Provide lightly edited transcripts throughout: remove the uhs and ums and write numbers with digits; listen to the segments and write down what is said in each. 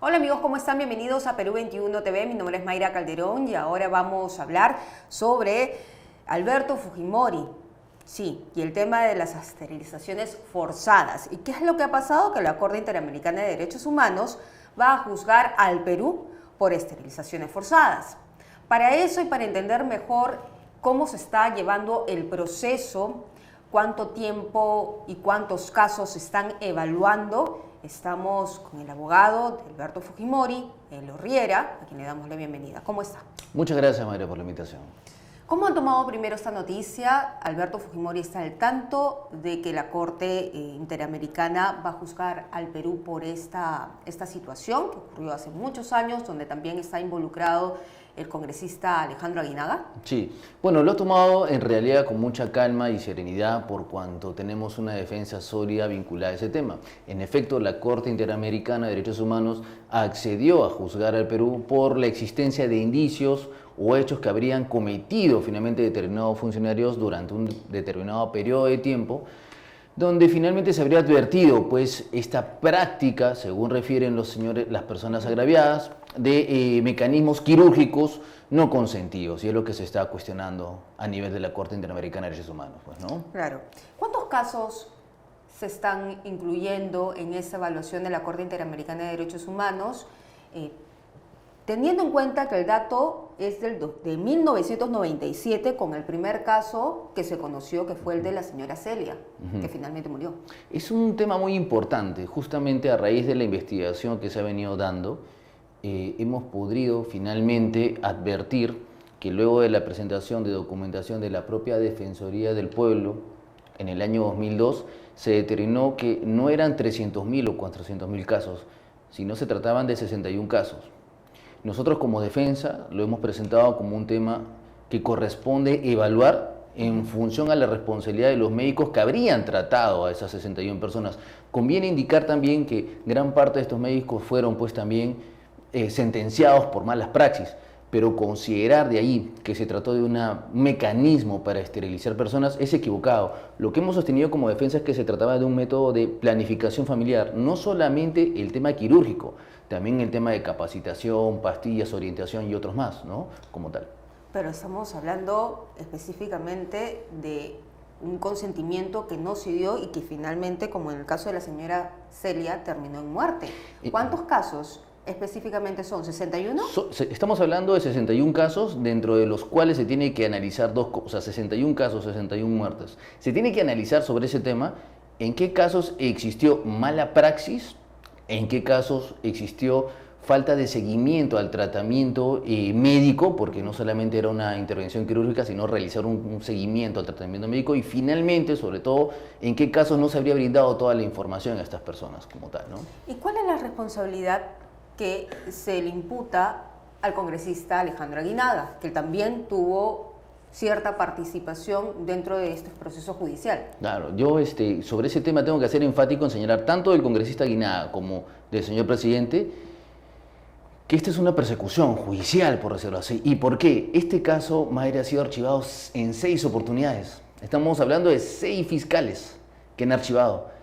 Hola amigos, ¿cómo están? Bienvenidos a Perú 21 TV. Mi nombre es Mayra Calderón y ahora vamos a hablar sobre Alberto Fujimori. Sí, y el tema de las esterilizaciones forzadas. ¿Y qué es lo que ha pasado? Que la Corte Interamericana de Derechos Humanos va a juzgar al Perú por esterilizaciones forzadas. Para eso y para entender mejor cómo se está llevando el proceso, cuánto tiempo y cuántos casos se están evaluando, estamos con el abogado de Alberto Fujimori, Elo Riera, a quien le damos la bienvenida. ¿Cómo está? Muchas gracias, Mayra, por la invitación. ¿Cómo han tomado primero esta noticia? Alberto Fujimori está al tanto de que la Corte Interamericana va a juzgar al Perú por esta situación que ocurrió hace muchos años, donde también está involucrado el congresista Alejandro Aguinaga. Sí, bueno, lo he tomado en realidad con mucha calma y serenidad por cuanto tenemos una defensa sólida vinculada a ese tema. En efecto, la Corte Interamericana de Derechos Humanos accedió a juzgar al Perú por la existencia de indicios o hechos que habrían cometido finalmente determinados funcionarios durante un determinado periodo de tiempo, donde finalmente se habría advertido pues esta práctica, según refieren las personas agraviadas, de mecanismos quirúrgicos no consentidos, y es lo que se está cuestionando a nivel de la Corte Interamericana de Derechos Humanos, pues, ¿no? Claro. ¿Cuántos casos se están incluyendo en esa evaluación de la Corte Interamericana de Derechos Humanos? Teniendo en cuenta que el dato es de 1997, con el primer caso que se conoció, que fue el de la señora Celia, que finalmente murió. Es un tema muy importante, justamente a raíz de la investigación que se ha venido dando, hemos podido finalmente advertir que luego de la presentación de documentación de la propia Defensoría del Pueblo en el año 2002, se determinó que no eran 300.000 o 400.000 casos, sino se trataban de 61 casos. Nosotros como defensa lo hemos presentado como un tema que corresponde evaluar en función a la responsabilidad de los médicos que habrían tratado a esas 61 personas. Conviene indicar también que gran parte de estos médicos fueron pues también sentenciados por malas praxis, pero considerar de ahí que se trató de un mecanismo para esterilizar personas es equivocado. Lo que hemos sostenido como defensa es que se trataba de un método de planificación familiar, no solamente el tema quirúrgico, también el tema de capacitación, pastillas, orientación y otros más, ¿no? Como tal. Pero estamos hablando específicamente de un consentimiento que no se dio y que finalmente, como en el caso de la señora Celia, terminó en muerte. ¿Cuántos casos específicamente son? ¿61? Estamos hablando de 61 casos, dentro de los cuales se tiene que analizar dos cosas, 61 casos, 61 muertes. Se tiene que analizar sobre ese tema en qué casos existió mala praxis, en qué casos existió falta de seguimiento al tratamiento médico, porque no solamente era una intervención quirúrgica, sino realizar un seguimiento al tratamiento médico, y finalmente, sobre todo, en qué casos no se habría brindado toda la información a estas personas como tal, ¿no? ¿Y cuál es la responsabilidad que se le imputa al congresista Alejandro Aguinaga, que también tuvo cierta participación dentro de este proceso judicial? Claro, yo sobre ese tema tengo que ser enfático en señalar tanto del congresista Aguinaga como del señor presidente que esta es una persecución judicial, por decirlo así. ¿Y por qué? Este caso, Mayra, ha sido archivado en 6 oportunidades. Estamos hablando de 6 fiscales que han archivado.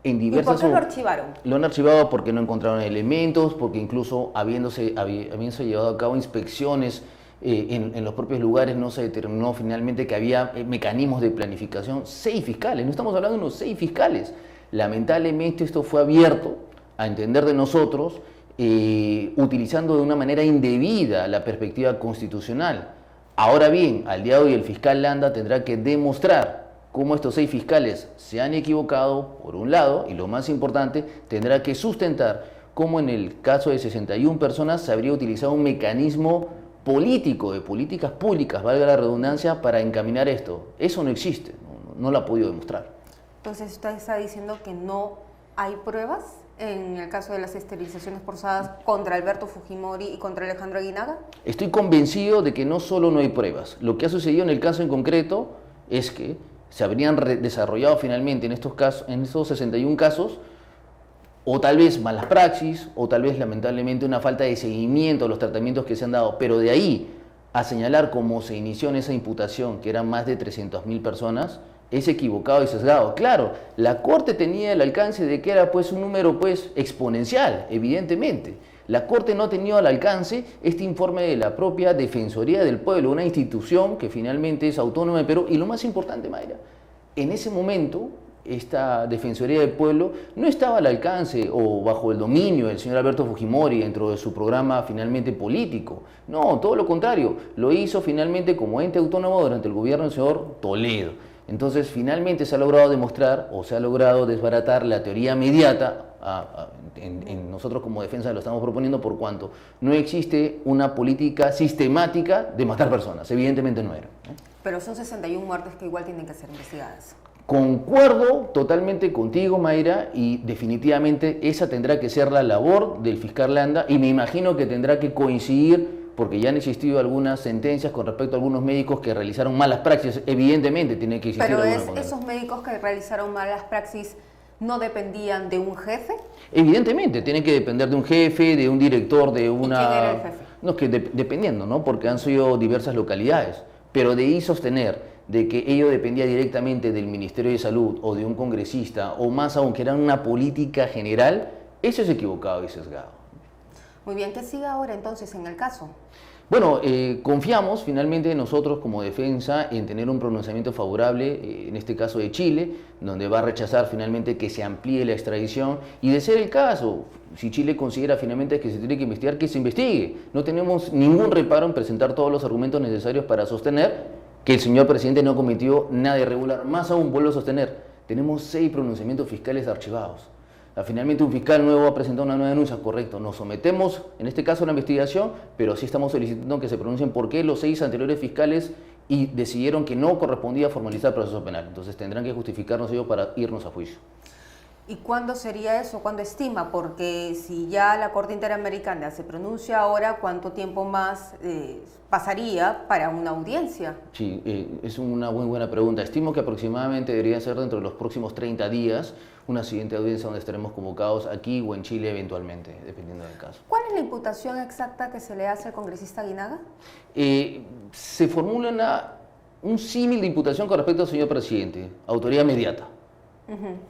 En diversas. ¿Y por qué lo archivaron? Lo han archivado porque no encontraron elementos, porque incluso habiéndose llevado a cabo inspecciones en los propios lugares, no se determinó finalmente que había mecanismos de planificación. 6 fiscales, no estamos hablando de unos 6 fiscales. Lamentablemente esto fue abierto a entender de nosotros, utilizando de una manera indebida la perspectiva constitucional. Ahora bien, al día de hoy el fiscal Landa tendrá que demostrar cómo estos 6 fiscales se han equivocado, por un lado, y lo más importante, tendrá que sustentar cómo en el caso de 61 personas se habría utilizado un mecanismo político, de políticas públicas, valga la redundancia, para encaminar esto. Eso no existe, no lo ha podido demostrar. Entonces, ¿usted está diciendo que no hay pruebas en el caso de las esterilizaciones forzadas contra Alberto Fujimori y contra Alejandro Aguinaga? Estoy convencido de que no solo no hay pruebas. Lo que ha sucedido en el caso en concreto es que se habrían desarrollado finalmente en estos 61 casos, o tal vez malas praxis, o tal vez lamentablemente una falta de seguimiento a los tratamientos que se han dado, pero de ahí a señalar cómo se inició en esa imputación, que eran más de 300.000 personas, es equivocado y sesgado. Claro, la Corte tenía el alcance de que era pues un número pues exponencial, evidentemente. La Corte no tenía al alcance este informe de la propia Defensoría del Pueblo, una institución que finalmente es autónoma de Perú. Y lo más importante, Mayra, en ese momento esta Defensoría del Pueblo no estaba al alcance o bajo el dominio del señor Alberto Fujimori dentro de su programa finalmente político. No, todo lo contrario, lo hizo finalmente como ente autónomo durante el gobierno del señor Toledo. Entonces finalmente se ha logrado demostrar o se ha logrado desbaratar la teoría mediata. Nosotros como defensa lo estamos proponiendo por cuanto no existe una política sistemática de matar personas, evidentemente no era. Pero son 61 muertes que igual tienen que ser investigadas. Concuerdo totalmente contigo, Mayra, y definitivamente esa tendrá que ser la labor del fiscal Landa, y me imagino que tendrá que coincidir, porque ya han existido algunas sentencias con respecto a algunos médicos que realizaron malas praxis. Evidentemente tiene que existir alguna condena. ¿Pero esos médicos que realizaron malas praxis no dependían de un jefe? Evidentemente, tiene que depender de un jefe, de un director, de una... ¿Y quién era el jefe? No, que dependiendo, ¿no? Porque han sido diversas localidades, pero de ahí sostener de que ello dependía directamente del Ministerio de Salud o de un congresista, o más aún que era una política general, eso es equivocado y sesgado. Muy bien, ¿qué sigue ahora entonces en el caso? Bueno, confiamos finalmente nosotros como defensa en tener un pronunciamiento favorable, en este caso de Chile, donde va a rechazar finalmente que se amplíe la extradición, y de ser el caso, si Chile considera finalmente que se tiene que investigar, que se investigue. No tenemos ningún reparo en presentar todos los argumentos necesarios para sostener que el señor presidente no cometió nada irregular. Más aún, vuelvo a sostener, tenemos 6 pronunciamientos fiscales archivados. Finalmente un fiscal nuevo ha presentado una nueva denuncia, correcto, nos sometemos en este caso a la investigación, pero sí estamos solicitando que se pronuncien por qué los 6 anteriores fiscales y decidieron que no correspondía formalizar el proceso penal. Entonces tendrán que justificarnos ellos para irnos a juicio. ¿Y cuándo sería eso? ¿Cuándo estima? Porque si ya la Corte Interamericana se pronuncia ahora, ¿cuánto tiempo más pasaría para una audiencia? Sí, es una muy buena pregunta. Estimo que aproximadamente debería ser dentro de los próximos 30 días una siguiente audiencia donde estaremos convocados aquí o en Chile eventualmente, dependiendo del caso. ¿Cuál es la imputación exacta que se le hace al congresista Aguinaga? Se formula un símil de imputación con respecto al señor presidente, autoría mediata.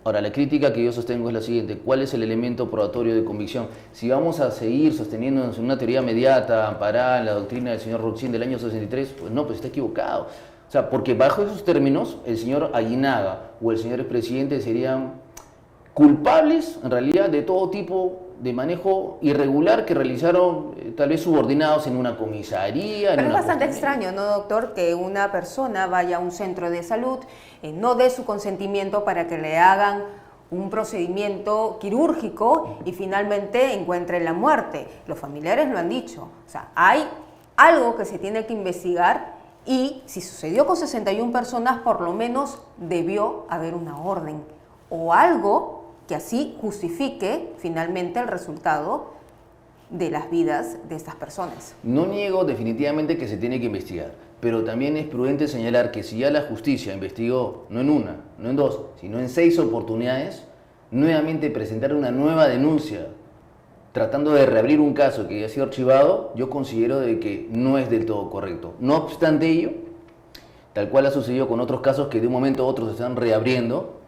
Ahora, la crítica que yo sostengo es la siguiente: ¿cuál es el elemento probatorio de convicción? Si vamos a seguir sosteniéndonos en una teoría mediata amparada en la doctrina del señor Roxin del año 63, pues no, pues está equivocado. O sea, porque bajo esos términos, el señor Aguinaga o el señor expresidente serían culpables, en realidad, de todo tipo de manejo irregular que realizaron tal vez subordinados en una comisaría. Pero es bastante extraño, ¿no, doctor? Que una persona vaya a un centro de salud, no dé su consentimiento para que le hagan un procedimiento quirúrgico y finalmente encuentre la muerte. Los familiares lo han dicho. O sea, hay algo que se tiene que investigar y si sucedió con 61 personas, por lo menos debió haber una orden o algo que así justifique finalmente el resultado de las vidas de estas personas. No niego definitivamente que se tiene que investigar, pero también es prudente señalar que si ya la justicia investigó, no en una, no en 2, sino en 6 oportunidades, nuevamente presentar una nueva denuncia tratando de reabrir un caso que ya ha sido archivado, yo considero de que no es del todo correcto. No obstante ello, tal cual ha sucedido con otros casos que de un momento a otro se están reabriendo,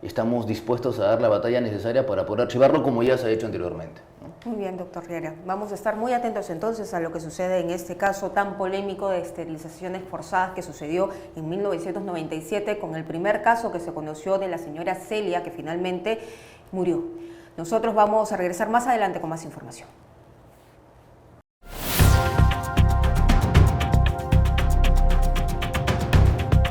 estamos dispuestos a dar la batalla necesaria para poder archivarlo como ya se ha hecho anteriormente, ¿no? Muy bien, doctor Riera. Vamos a estar muy atentos entonces a lo que sucede en este caso tan polémico de esterilizaciones forzadas que sucedió en 1997 con el primer caso que se conoció de la señora Celia, que finalmente murió. Nosotros vamos a regresar más adelante con más información.